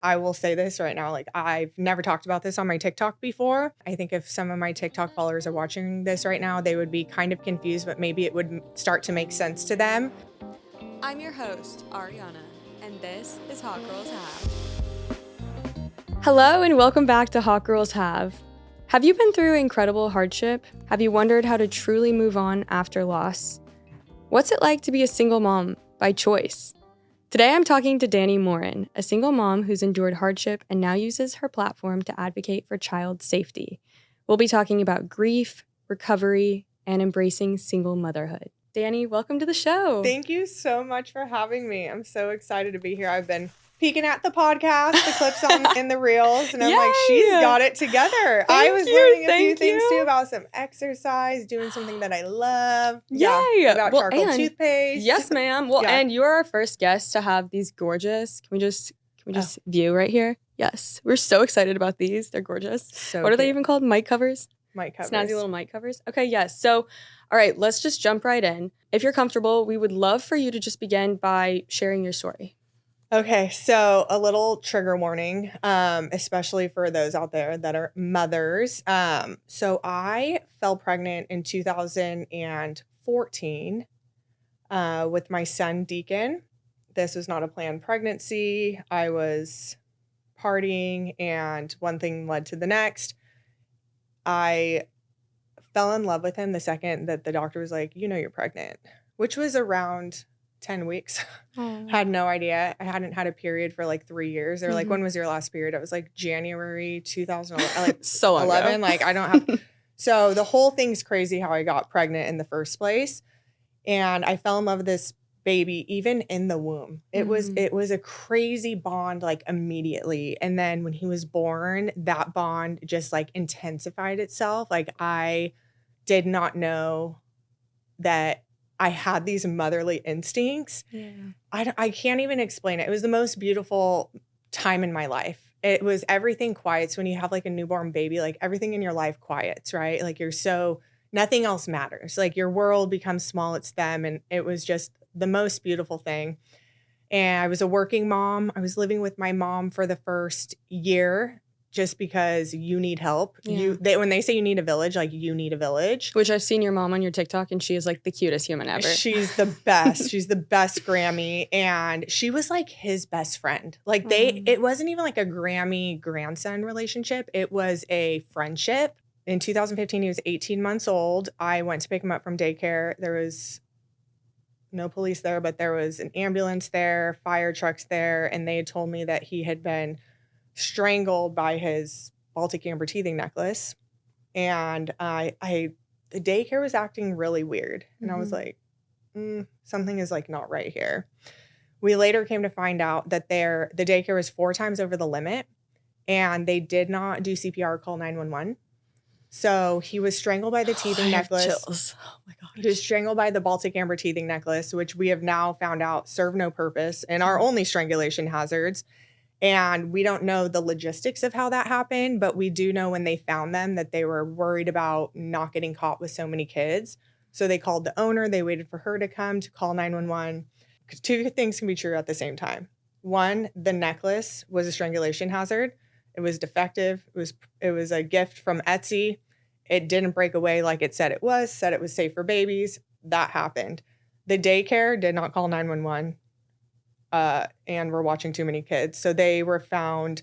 I will say this right now, like I've never talked about this on my TikTok before. I think if some of my TikTok followers are watching this right now, they would be kind of confused, but maybe it would start to make sense to them. I'm your host, Ariana, and this is Hot Girls Have. Hello and welcome back to Hot Girls Have. Have you been through incredible hardship? Have you wondered how to truly move on after loss? What's it like to be a single mom by choice? Today I'm talking to Dani Morin, a single mom who's endured hardship and now uses her platform to advocate for child safety. We'll be talking about grief, recovery, and embracing single motherhood. Dani, welcome to the show. Thank you so much for having me. I'm so excited to be here. I've been peeking at the podcast, the clips on in the reels, and I'm like, she's got it together. I was learning a few things too about some exercise, doing something that I love. Yay! About charcoal toothpaste. Yes, ma'am. Well, and you are our first guest to have these gorgeous. Can we just view right here? Yes, we're so excited about these. They're gorgeous. So what are they even called? Mic covers. Mic covers. Snazzy little mic covers. Okay, yes. So, all right, let's just jump right in. If you're comfortable, we would love for you to just begin by sharing your story. Okay, so a little trigger warning, especially for those out there that are mothers. So I fell pregnant in 2014 with my son, Deacon. This was not a planned pregnancy. I was partying, and one thing led to the next. I fell in love with him the second that the doctor was like, you're pregnant, which was around 10 weeks. Had no idea. I hadn't had a period for like 3 years. They're like, when was your last period? It was like January 2011. Like so 11. Like I don't have. So the whole thing's crazy how I got pregnant in the first place. And I fell in love with this baby even in the womb. It was a crazy bond like immediately. And then when he was born, that bond just like intensified itself. Like I did not know that I had these motherly instincts. Yeah. I can't even explain it. It was the most beautiful time in my life. It was everything quiets when you have like a newborn baby, like everything in your life quiets, right? Like nothing else matters. Like your world becomes small. It's them. And it was just the most beautiful thing. And I was a working mom. I was living with my mom for the first year. Just because you need help. Yeah. When they say you need a village, like you need a village. Which I've seen your mom on your TikTok, and she is like the cutest human ever. She's the best. She's the best Grammy. And she was like his best friend. Like it wasn't even like a Grammy grandson relationship. It was a friendship. In 2015, he was 18 months old. I went to pick him up from daycare. There was no police there, but there was an ambulance there, fire trucks there. And they had told me that he had been strangled by his Baltic amber teething necklace. And the daycare was acting really weird. And I was like, something is like not right here. We later came to find out that the daycare was 4 times over the limit, and they did not do CPR or call 911. So he was strangled by the teething necklace. Chills. Oh my gosh. He was strangled by the Baltic amber teething necklace, which we have now found out served no purpose and are only strangulation hazards. And we don't know the logistics of how that happened, but we do know when they found them that they were worried about not getting caught with so many kids. So they called the owner. They waited for her to come to call 911. 2 things can be true at the same time. One, the necklace was a strangulation hazard. It was defective. It was a gift from Etsy. It didn't break away like it said it was safe for babies. That happened. The daycare did not call 911. And were watching too many kids. So they were found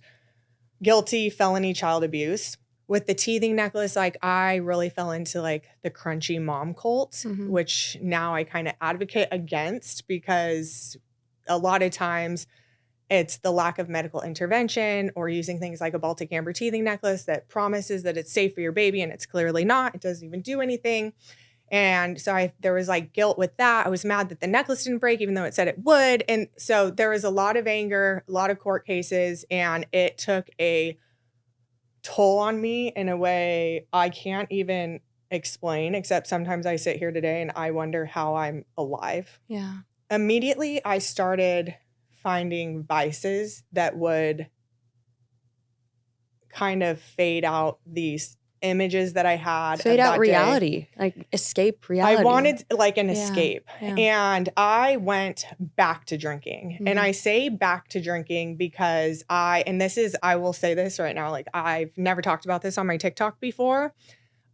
guilty felony child abuse. With the teething necklace, like I really fell into like the crunchy mom cult, which now I kind of advocate against because a lot of times it's the lack of medical intervention or using things like a Baltic amber teething necklace that promises that it's safe for your baby and it's clearly not. It doesn't even do anything. And so there was like guilt with that. I was mad that the necklace didn't break, even though it said it would. And so there was a lot of anger, a lot of court cases, and it took a toll on me in a way I can't even explain, except sometimes I sit here today and I wonder how I'm alive. Yeah. Immediately, I started finding vices that would kind of fade out these images that I had. Fade of out that reality, day. like escape reality. I wanted like an Yeah, escape. yeah. And I went back to drinking. And I say back to drinking because I will say this right now, like I've never talked about this on my TikTok before.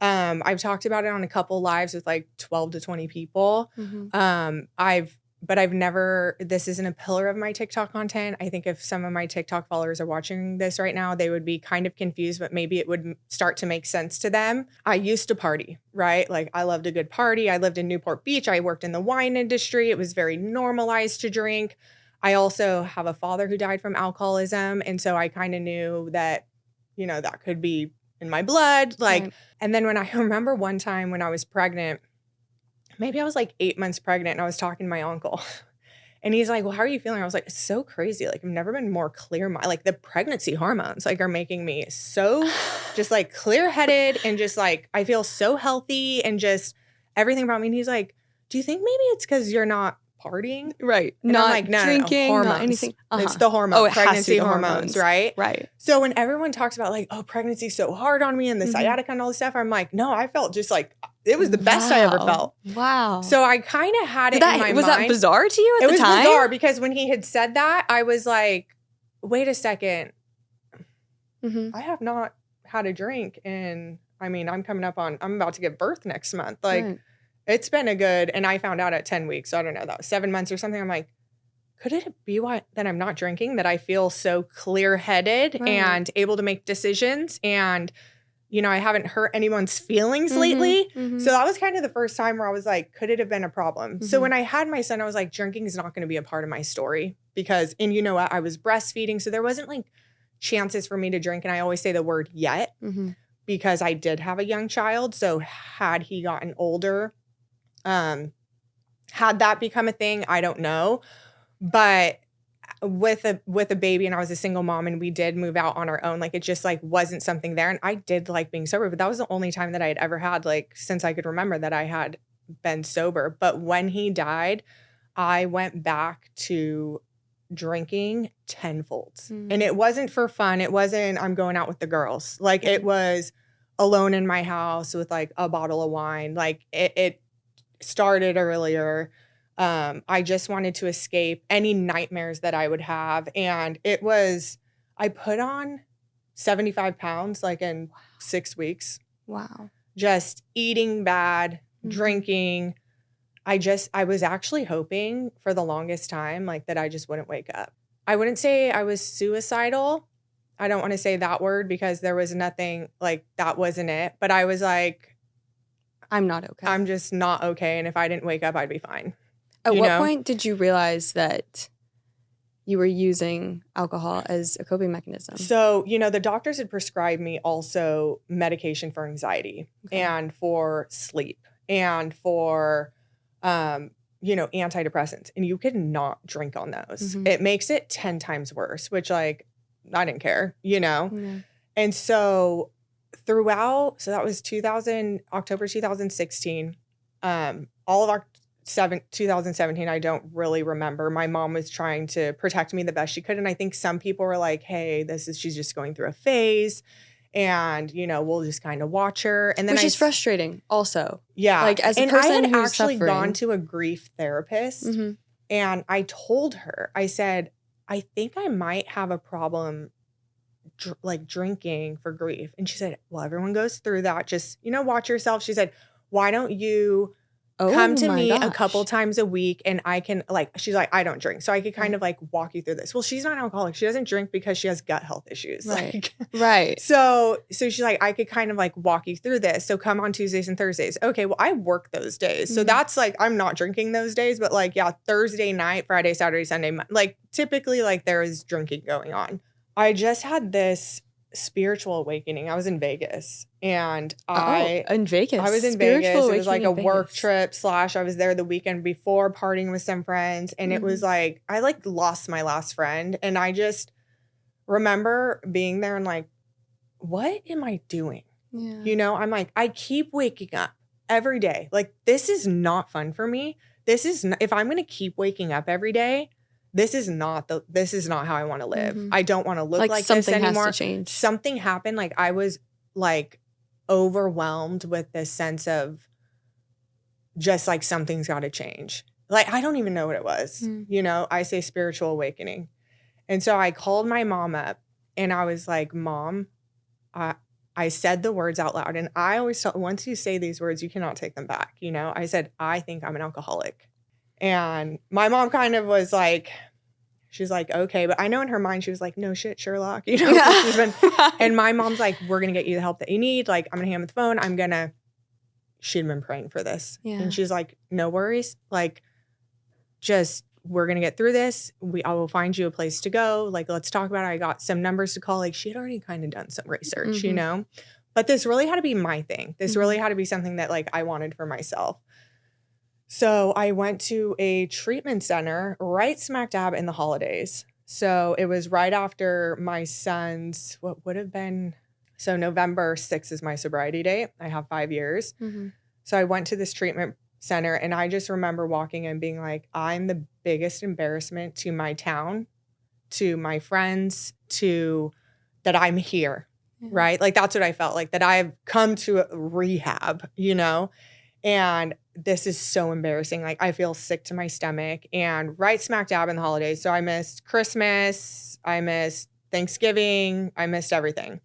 I've talked about it on a couple lives with like 12 to 20 people. I've never, this isn't a pillar of my TikTok content. I think if some of my TikTok followers are watching this right now, they would be kind of confused, but maybe it would start to make sense to them. I used to party, right? Like I loved a good party. I lived in Newport Beach. I worked in the wine industry. It was very normalized to drink. I also have a father who died from alcoholism. And so I kind of knew that, you know, that could be in my blood. Like, Right. And then when I remember one time when I was pregnant, maybe I was like 8 months pregnant and I was talking to my uncle and he's like, well, how are you feeling? I was like, it's so crazy. Like I've never been more clear. Like the pregnancy hormones like are making me so just like clear headed and just like, I feel so healthy and just everything about me. And he's like, do you think maybe it's because you're not partying? Right. And not I'm like, no, drinking, hormones. not anything. It's the hormones, Oh, it has to be pregnancy the hormones, right? Right. So when everyone talks about like, oh, pregnancy's so hard on me and the sciatica and all this stuff, I'm like, no, I felt just like, it was the best I ever felt. Wow. So I kind of had it in my mind. Was that bizarre to you at the time? It was bizarre because when he had said that, I was like, wait a second. I have not had a drink. And I mean, I'm about to give birth next month. Like it's been and I found out at 10 weeks. So I don't know, that was 7 months or something. I'm like, could it be that I'm not drinking, that I feel so clear-headed and able to make decisions and, you know, I haven't hurt anyone's feelings lately. So that was kind of the first time where I was like, could it have been a problem? So when I had my son, I was like, drinking is not going to be a part of my story because, and you know what, I was breastfeeding. So there wasn't like chances for me to drink. And I always say the word yet because I did have a young child. So had he gotten older, had that become a thing, I don't know. But with a baby and I was a single mom and we did move out on our own, like it just like wasn't something there. And I did like being sober, but that was the only time that I had ever had, like since I could remember, that I had been sober. But when he died, I went back to drinking tenfold. And it wasn't for fun. It wasn't I'm going out with the girls. Like it was alone in my house with like a bottle of wine. Like it started earlier. I just wanted to escape any nightmares that I would have. And I put on 75 pounds like in 6 weeks. Wow. Just eating bad, drinking. I was actually hoping for the longest time, like that I just wouldn't wake up. I wouldn't say I was suicidal. I don't want to say that word because there was nothing like that wasn't it. But I was like, I'm not okay. I'm just not okay. And if I didn't wake up, I'd be fine. At what point did you realize that you were using alcohol as a coping mechanism? So, you know, the doctors had prescribed me also medication for anxiety and for sleep and for, you know, antidepressants. And you could not drink on those. It makes it 10 times worse, which like, I didn't care, you know? Yeah. And so that was October 2016, all of 2017, I don't really remember. My mom was trying to protect me the best she could. And I think some people were like, hey, she's just going through a phase and, you know, we'll just kind of watch her. And then Which is frustrating also. Yeah. Like as a person who's actually suffering. gone to a grief therapist and I told her, I said, I think I might have a problem like drinking for grief. And she said, well, everyone goes through that. Just, you know, watch yourself. She said, why don't you come to me a couple times a week and I can she's like, I don't drink. So I could kind of like walk you through this. Well, she's not an alcoholic. She doesn't drink because she has gut health issues. Right. Right. So she's like, I could kind of like walk you through this. So come on Tuesdays and Thursdays. Okay. Well, I work those days. So that's like, I'm not drinking those days, but like, yeah, Thursday night, Friday, Saturday, Sunday, like typically like there is drinking going on. I just had this spiritual awakening. I was in Vegas and I was in Vegas. It was like a work trip / I was there the weekend before partying with some friends. And it was like, I like lost my last friend. And I just remember being there and like, what am I doing? Yeah. You know, I'm like, I keep waking up every day. Like, this is not fun for me. If I'm going to keep waking up every day, this is not how I want to live. I don't want to look like this anymore. Has to change. Something happened. Like I was like overwhelmed with this sense of just like something's got to change. Like, I don't even know what it was. I say spiritual awakening. And so I called my mom up and I was like, Mom, I said the words out loud. And I always tell, once you say these words, you cannot take them back. I said, I think I'm an alcoholic. And my mom kind of was like, she's like, okay. But I know in her mind, she was like, no shit, Sherlock. She's been, and my mom's like, we're going to get you the help that you need. Like, I'm going to hand the phone. She'd been praying for this. Yeah. And she's like, no worries. Like, we're going to get through this. I will find you a place to go. Like, let's talk about it. I got some numbers to call. Like, she had already kind of done some research, but this really had to be my thing. This really had to be something that like I wanted for myself. So I went to a treatment center right smack dab in the holidays. So it was right after my son's, what would have been, so November 6th is my sobriety date. I have 5 years. So I went to this treatment center and I just remember walking in being like, I'm the biggest embarrassment to my town, to my friends, to that I'm here, right? Like, that's what I felt like, that I've come to a rehab, and this is so embarrassing. Like, I feel sick to my stomach, and right smack dab in the holidays. So I missed Christmas, I missed Thanksgiving, I missed everything.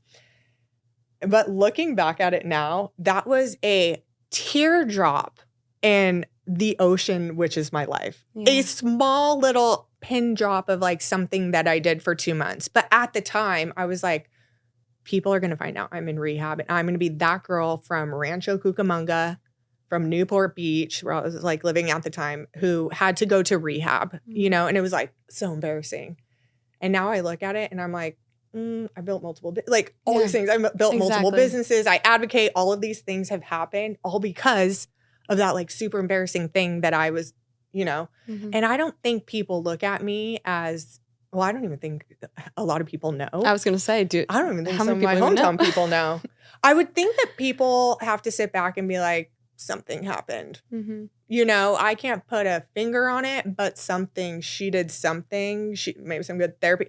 But looking back at it now, that was a teardrop in the ocean, which is my life. Yeah. A small little pin drop of like something that I did for 2 months. But at the time, I was like, people are going to find out I'm in rehab. And I'm going to be that girl from Rancho Cucamonga, from Newport Beach, where I was like living at the time, who had to go to rehab, and it was like so embarrassing. And now I look at it and I'm like, I built multiple, all these things. I built multiple businesses. I advocate. All of these things have happened all because of that like super embarrassing thing that I was, and I don't think people look at me as, well, I don't even think a lot of people know. I was going to say, I don't even think some of my hometown people know. I would think that people have to sit back and be like, something happened. I can't put a finger on it, but she did something. Maybe some good therapy.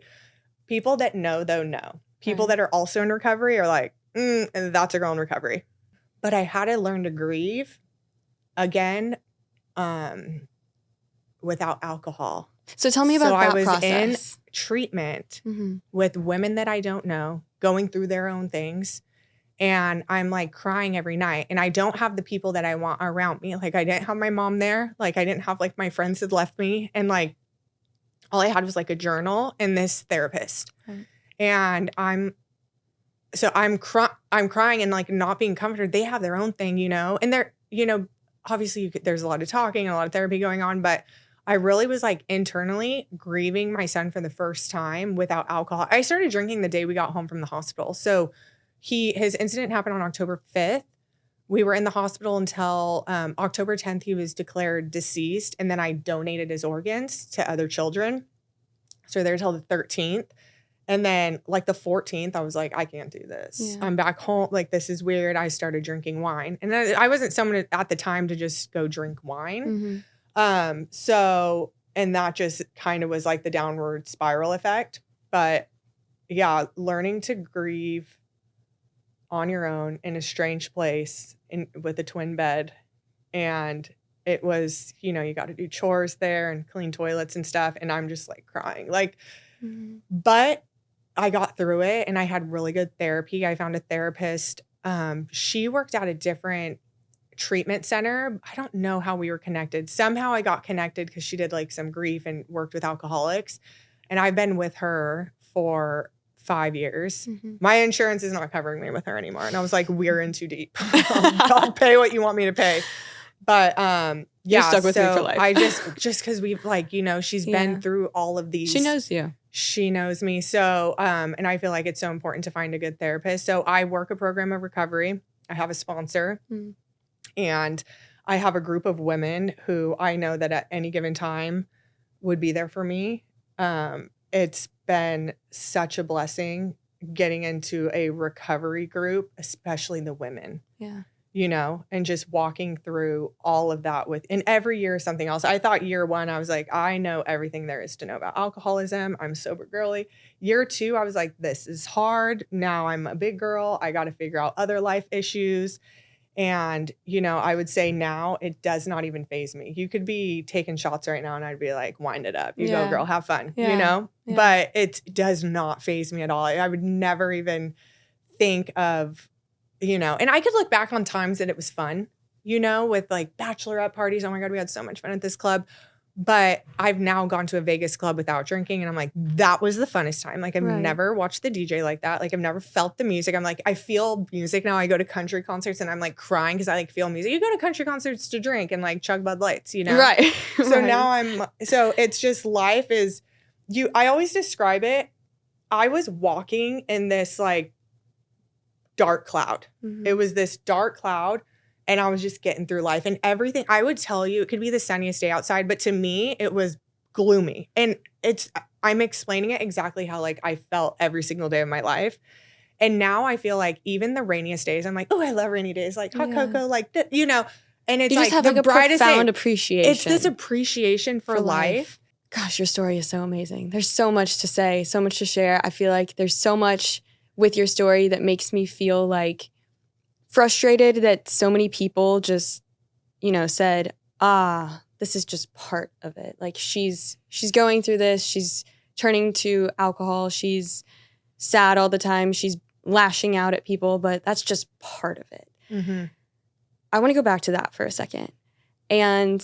People that know, though, know. People that are also in recovery are like, that's a girl in recovery. But I had to learn to grieve again without alcohol. So tell me about that process. So I was in treatment with women that I don't know, going through their own things. And I'm like crying every night. And I don't have the people that I want around me. Like, I didn't have my mom there. Like, I didn't have like my friends had left me. And like, all I had was like a journal and this therapist. And I'm crying and like not being comforted. They have their own thing, and they're, obviously there's a lot of talking and a lot of therapy going on, but I really was like internally grieving my son for the first time without alcohol. I started drinking the day we got home from the hospital. So his incident happened on October 5th. We were in the hospital until October 10th. He was declared deceased. And then I donated his organs to other children. So they were till the 13th. And then like the 14th, I was like, I can't do this. Yeah. I'm back home. Like, this is weird. I started drinking wine. And then I wasn't someone at the time to just go drink wine. So, and that just kind of was like the downward spiral effect. But yeah, learning to grieve on your own in a strange place with a twin bed. And it was, you got to do chores there and clean toilets and stuff. And I'm just like crying, but I got through it and I had really good therapy. I found a therapist. She worked at a different treatment center. I don't know how we were connected. Somehow I got connected because she did like some grief and worked with alcoholics. And I've been with her for 5 years. My insurance is not covering me with her anymore. And I was like, we're in too deep. I'll pay what you want me to pay. But You're stuck with me for life. I just because we've like, she's been through all of these. She knows you. She knows me. So, and I feel like it's so important to find a good therapist. So I work a program of recovery. I have a sponsor and I have a group of women who I know that at any given time would be there for me. It's been such a blessing getting into a recovery group, especially the women. Yeah. and just walking through all of that and every year something else. I thought year 1, I was like, I know everything there is to know about alcoholism. I'm sober girly. Year 2, I was like, this is hard. Now I'm a big girl. I got to figure out other life issues. And, I would say now it does not even faze me. You could be taking shots right now and I'd be like, wind it up. You go, girl, have fun, Yeah. But it does not faze me at all. I would never even think of, and I could look back on times that it was fun, with like bachelorette parties. Oh my God, we had so much fun at this club. But I've now gone to a Vegas club without drinking. And I'm like, that was the funnest time. Like, I've never watched the DJ like that. Like, I've never felt the music. I'm like, I feel music now. I go to country concerts and I'm like crying because I like feel music. You go to country concerts to drink and like chug Bud Lights, Right. So now so it's just life is, I always describe it. I was walking in this like dark cloud. Mm-hmm. It was this dark cloud. And I was just getting through life and everything. I would tell you, it could be the sunniest day outside, but to me, it was gloomy. And I'm explaining it exactly how like I felt every single day of my life. And now I feel like even the rainiest days, I'm like, oh, I love rainy days, like hot cocoa, like, and it's you like just have the like a brightest profound day. appreciation. It's this appreciation for life. Gosh, your story is so amazing. There's so much to say, so much to share. I feel like there's so much with your story that makes me feel like frustrated that so many people just, said, this is just part of it. Like she's going through this. She's turning to alcohol. She's sad all the time. She's lashing out at people, but that's just part of it. Mm-hmm. I want to go back to that for a second. And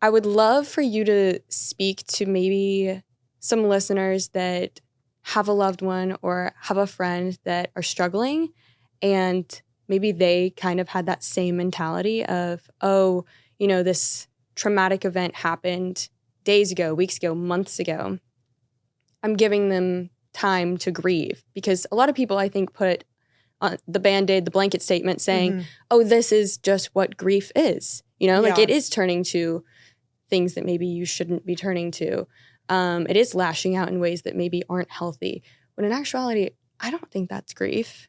I would love for you to speak to maybe some listeners that have a loved one or have a friend that are struggling, and maybe they kind of had that same mentality of, this traumatic event happened days ago, weeks ago, months ago. I'm giving them time to grieve, because a lot of people, I think, put on the Band-Aid, the blanket statement saying, this is just what grief is. Like it is turning to things that maybe you shouldn't be turning to. It is lashing out in ways that maybe aren't healthy. When in actuality, I don't think that's grief.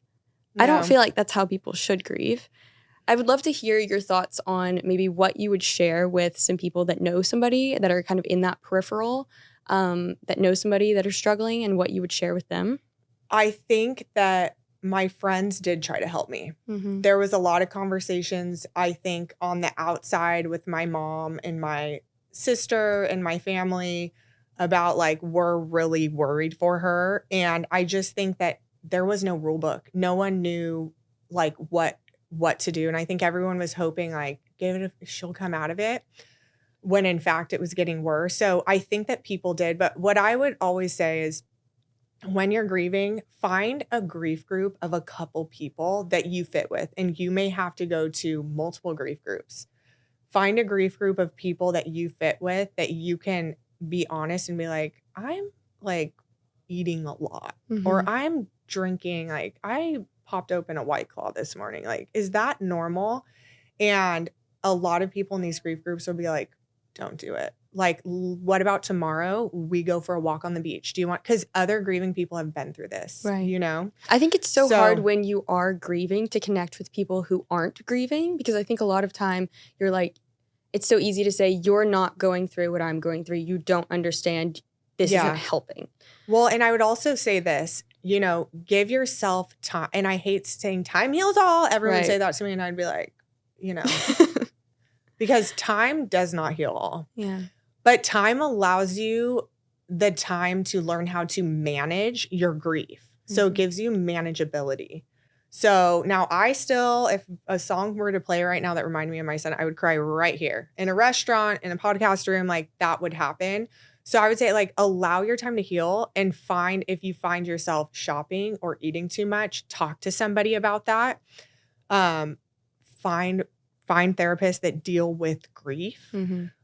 No. I don't feel like that's how people should grieve. I would love to hear your thoughts on maybe what you would share with some people that know somebody that are kind of in that peripheral, that know somebody that are struggling, and what you would share with them. I think that my friends did try to help me. Mm-hmm. There was a lot of conversations, I think, on the outside with my mom and my sister and my family about like, we're really worried for her. And I just think that there was no rule book. No one knew like what to do. And I think everyone was hoping like, she'll come out of it, when in fact it was getting worse. So I think that people did. But what I would always say is, when you're grieving, find a grief group of a couple people that you fit with. And you may have to go to multiple grief groups. Find a grief group of people that you fit with, that you can be honest and be like, I'm like eating a lot, or I'm drinking, like I popped open a White Claw this morning. Like, is that normal? And a lot of people in these grief groups will be like, don't do it. Like, what about tomorrow? We go for a walk on the beach. Do you want, because other grieving people have been through this, right? I think it's so hard when you are grieving to connect with people who aren't grieving, because I think a lot of time you're like, it's so easy to say, you're not going through what I'm going through. You don't understand. This isn't helping. Well, and I would also say this, give yourself time. And I hate saying time heals all. Everyone would say that to me and I'd be like, because time does not heal all. Yeah. But time allows you the time to learn how to manage your grief. So it gives you manageability. So now if a song were to play right now that reminded me of my son, I would cry right here in a restaurant, in a podcast room, like that would happen. So I would say like, allow your time to heal, and if you find yourself shopping or eating too much, talk to somebody about that. Find therapists that deal with grief.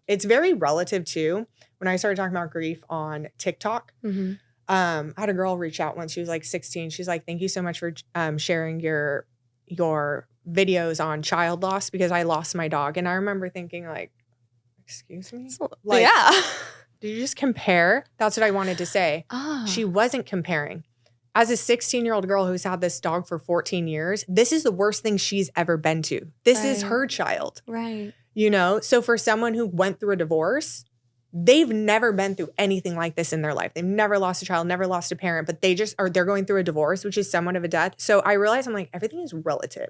It's very relative too. When I started talking about grief on TikTok, I had a girl reach out once. She was like 16. She's like, thank you so much for sharing your videos on child loss, because I lost my dog. And I remember thinking like, excuse me? Like, yeah. Did you just compare? That's what I wanted to say. She wasn't comparing. as a 16-year-old girl who's had this dog for 14 years, this is the worst thing she's ever been to. This is her child. Right. You know? So for someone who went through a divorce, they've never been through anything like this in their life. They've never lost a child, never lost a parent, but they're going through a divorce, which is somewhat of a death. So I realized I'm like, everything is relative.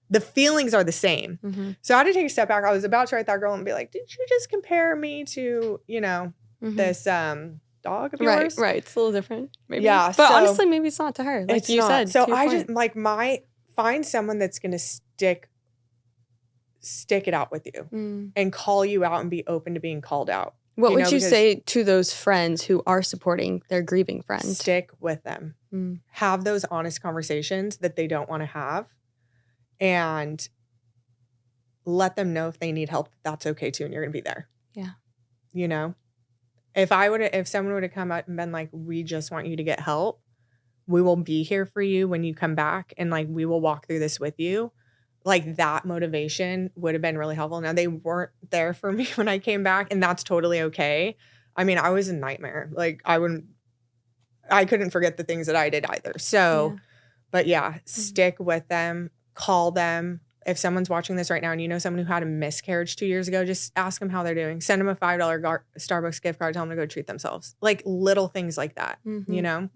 The feelings are the same. So I had to take a step back. I was about to write that girl and be like, did you just compare me to, you know, this dog of yours? Right. It's a little different. Maybe. Yeah. But honestly, maybe it's not to her. Like you said. So I just like find someone that's going to stick it out with you and call you out and be open to being called out. What would you say to those friends who are supporting their grieving friends? Stick with them. Have those honest conversations that they don't want to have, and let them know if they need help, that's okay too, and you're going to be there. Yeah. You know? If someone would have come up and been like, we just want you to get help, we will be here for you when you come back, and like we will walk through this with you. Like that motivation would have been really helpful. Now they weren't there for me when I came back, and that's totally okay. I mean, I was a nightmare. Like I couldn't forget the things that I did either. So, but yeah, stick with them, call them. If someone's watching this right now and you know someone who had a miscarriage 2 years ago, just ask them how they're doing. Send them a $5 Starbucks gift card. Tell them to go treat themselves. Like little things like that, you know?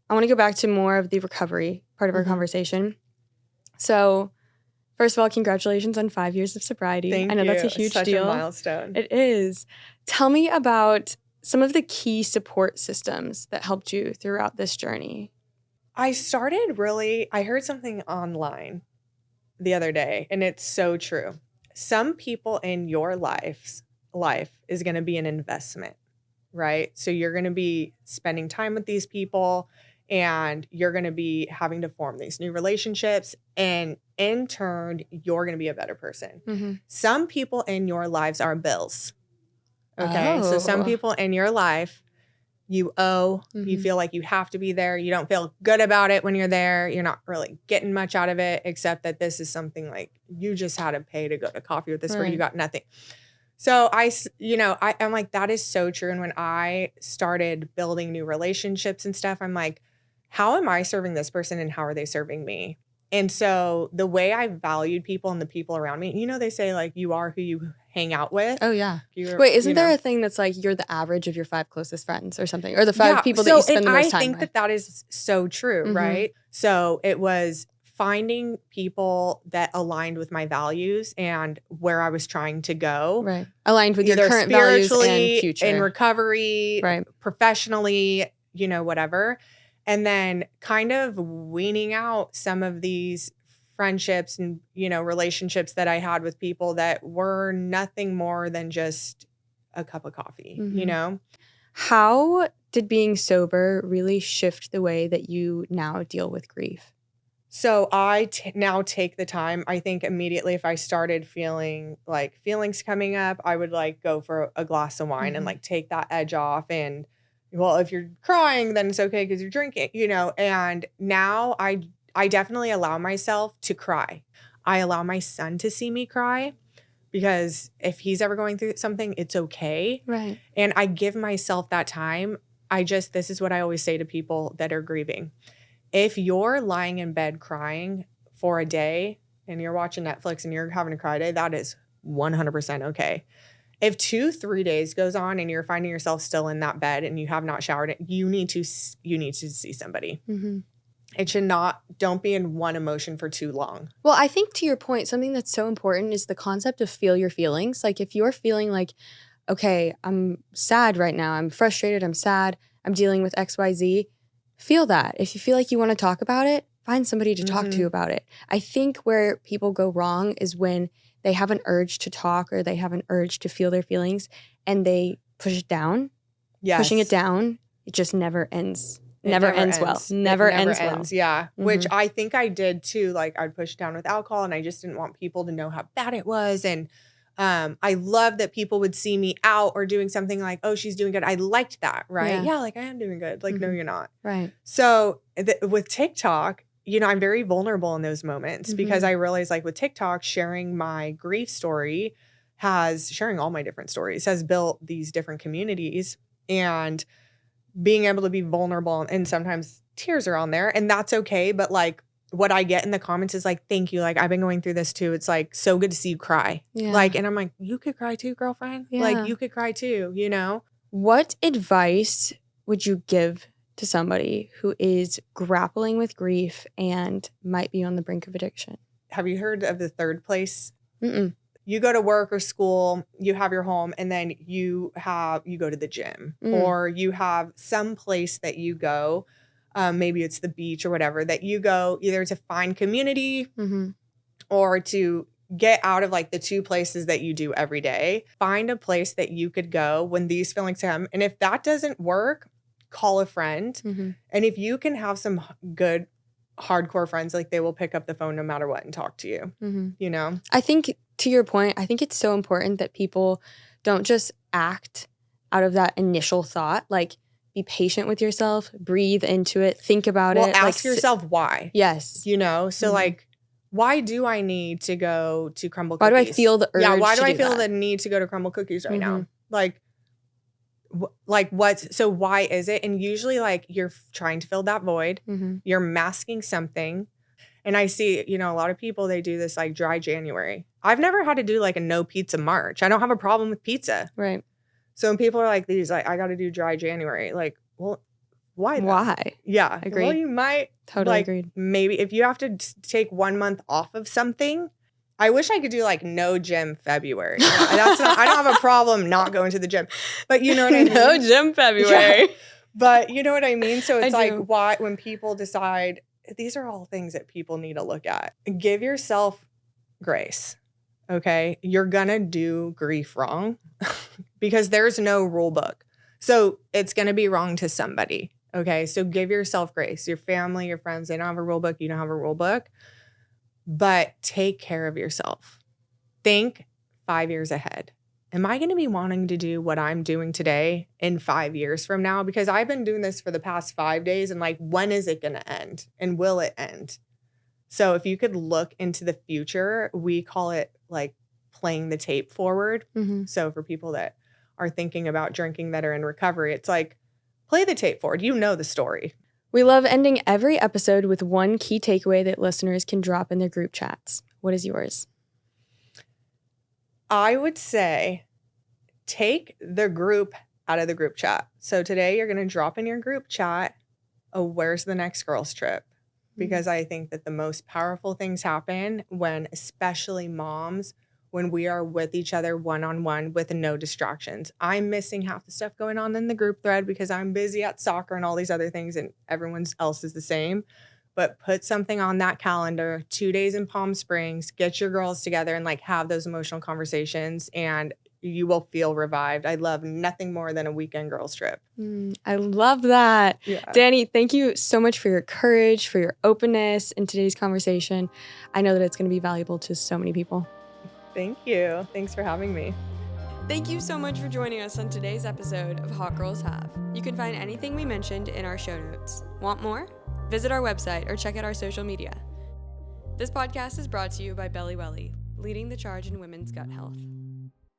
I want to go back to more of the recovery part of our conversation. So, first of all, congratulations on 5 years of sobriety. Thank you. I know that's a huge deal. Such a milestone. It is. Tell me about some of the key support systems that helped you throughout this journey. I heard something online the other day, and it's so true. Some people in your life is going to be an investment, right? So you're going to be spending time with these people, and you're going to be having to form these new relationships, and in turn, you're going to be a better person. Some people in your lives are bills. Okay. So some people in your life, you owe, you feel like you have to be there. You don't feel good about it when you're there. You're not really getting much out of it, except that this is something like you just had to pay to go to coffee with this where you got nothing. So I'm like, that is so true. And when I started building new relationships and stuff, I'm like, how am I serving this person and how are they serving me? And so the way I valued people and the people around me, they say like you are who you hang out with. Oh, yeah. Wait, isn't there a thing that's like you're the average of your 5 closest friends or something? Or the 5 people that you spend the most time with? I think that is so true, right? So it was finding people that aligned with my values and where I was trying to go. Right. Aligned with your current values and future. In recovery, professionally, whatever. And then kind of weaning out some of these friendships and, relationships that I had with people that were nothing more than just a cup of coffee, How did being sober really shift the way that you now deal with grief? So I now take the time. I think immediately if I started feeling like feelings coming up, I would like go for a glass of wine and like take that edge off. And well, if you're crying, then it's okay because you're drinking, and now I definitely allow myself to cry. I allow my son to see me cry because if he's ever going through something, it's okay. Right. And I give myself that time. This is what I always say to people that are grieving. If you're lying in bed crying for a day and you're watching Netflix and you're having a cry day, that is 100% okay. If 2-3 days goes on and you're finding yourself still in that bed and you have not showered, you need to see somebody. It should not, don't be in one emotion for too long. Well, I think to your point, something that's so important is the concept of feel your feelings. Like if you're feeling like, okay, I'm sad right now, I'm frustrated, I'm sad, I'm dealing with XYZ, feel that. If you feel like you want to talk about it, find somebody to talk to about it. I think where people go wrong is when they have an urge to talk or they have an urge to feel their feelings and they push it down. Yes. Pushing it down, it just never ends. Never ends well. Never ends well. Yeah. Which I think I did too. Like I'd push it down with alcohol and I just didn't want people to know how bad it was. And I love that people would see me out or doing something like, oh, she's doing good. I liked that, right? Yeah, like I am doing good. Like, no, you're not. Right. So with TikTok, I'm very vulnerable in those moments because I realize like with TikTok, sharing my grief story sharing all my different stories has built these different communities. And being able to be vulnerable, and sometimes tears are on there, and that's okay. But like what I get in the comments is like, thank you. Like, I've been going through this too. It's like so good to see you cry. Yeah. Like, and I'm like, you could cry too, girlfriend. Yeah. Like, you could cry too, you know? What advice would you give to somebody who is grappling with grief and might be on the brink of addiction? Have you heard of the third place? Mm-mm. You go to work or school, you have your home, and then you go to the gym, or you have some place that you go. Maybe it's the beach or whatever, that you go either to find community or to get out of like the two places that you do every day. Find a place that you could go when these feelings come. And if that doesn't work, call a friend. And if you can have some good hardcore friends, like they will pick up the phone no matter what and talk to you, you know? I think to your point, I think it's so important that people don't just act out of that initial thought. Like, be patient with yourself, breathe into it, think about it. Ask yourself why. Yes. You know? So like, why do I need to go to Crumble Why Cookies? do I feel the urge? Yeah, why do I feel that? the need to go to Crumble Cookies right now? Like so why is it? And usually like you're trying to fill that void. You're masking something. And I see, you know, a lot of people, they do this like dry January. I've never had to do like a no pizza March. I don't have a problem with pizza. Right. So when people are like these, like, I got to do dry January, like, well, why? Why? Yeah. Agreed. Well, you might. Totally like, agreed. Maybe if you have to take 1 month off of something, I wish I could do like no gym February. That's not, I don't have a problem not going to the gym, but you know what I mean? No gym February. Yeah. But you know what I mean? So it's like, do. why, when people decide, these are all things that people need to look at. Give yourself grace. Okay. You're going to do grief wrong because there's no rule book. So it's going to be wrong to somebody. Okay. So give yourself grace. Your family, your friends, they don't have a rule book. You don't have a rule book. But take care of yourself. Think 5 years ahead. Am I going to be wanting to do what I'm doing today in 5 years from now? Because I've been doing this for the past 5 days, and like, when is it going to end? And will it end? So if you could look into the future, we call it like playing the tape forward. So for people that are thinking about drinking that are in recovery, it's like, play the tape forward. You know the story. We love ending every episode with one key takeaway that listeners can drop in their group chats. What is yours? I would say take the group out of the group chat. So today you're going to drop in your group chat, where's the next girls trip? Because I think that the most powerful things happen when, especially moms, when we are with each other one-on-one with no distractions. I'm missing half the stuff going on in the group thread because I'm busy at soccer and all these other things, and everyone else is the same. But put something on that calendar, 2 days in Palm Springs, get your girls together and like have those emotional conversations, and you will feel revived. I love nothing more than a weekend girls trip. I love that. Yeah. Dani, thank you so much for your courage, for your openness in today's conversation. I know that it's going to be valuable to so many people. Thank you. Thanks for having me. Thank you so much for joining us on today's episode of Hot Girls Have. You can find anything we mentioned in our show notes. Want more? Visit our website or check out our social media. This podcast is brought to you by Belly Welly, leading the charge in women's gut health.